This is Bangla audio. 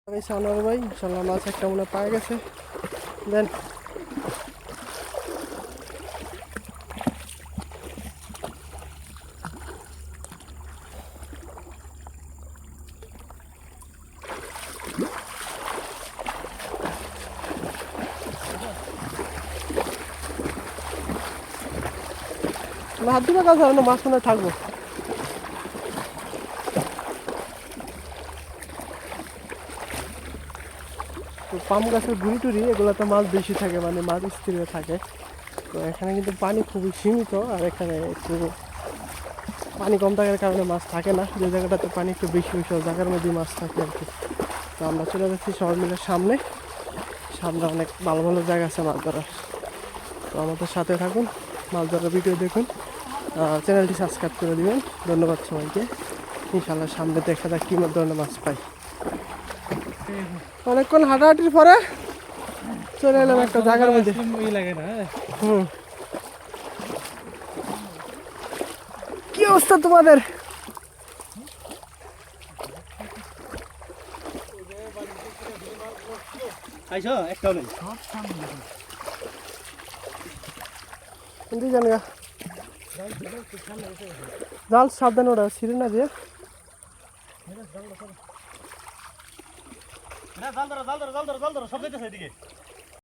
সানোয়ার ভাই ইনশাল্লাহ মাছ একটা মনে পাওয়া গেছে। দেন হাত দিবে কাজ হবে না, মাছ মনে হয় থাকবো। তো পাম গাছের গুড়ি টুড়ি এগুলোতে মাছ বেশি থাকে, মানে মাছ স্থির থাকে। তো এখানে কিন্তু পানি খুবই সীমিত, আর এখানে একটু পানি কম থাকার কারণে মাছ থাকে না। যে জায়গাটাতে পানি একটু বেশি বেশি ওই জায়গার মধ্যেই মাছ থাকে আর কি। তো আমরা চলে যাচ্ছি সবাই মিলে সামনে সামনে অনেক ভালো ভালো জায়গা আছে মাছ ধরার। তো আমাদের সাথে থাকুন, মাছ ধরার ভিডিও দেখুন, চ্যানেলটি সাবস্ক্রাইব করে দিবেন। ধন্যবাদ সবাইকে। ইনশাল্লাহ সামনে দেখা যাক কী ধরনের মাছ পাই। অনেকক্ষণ হাঁটাহাঁটির পরে চলে এলাম একটা জায়গার মধ্যে। কি অবস্থা তোমাদের? জাল সাবধানে ওটা ছিঁড়ে না দিয়ে। জাল ধরো সব যেতেছে এদিকে।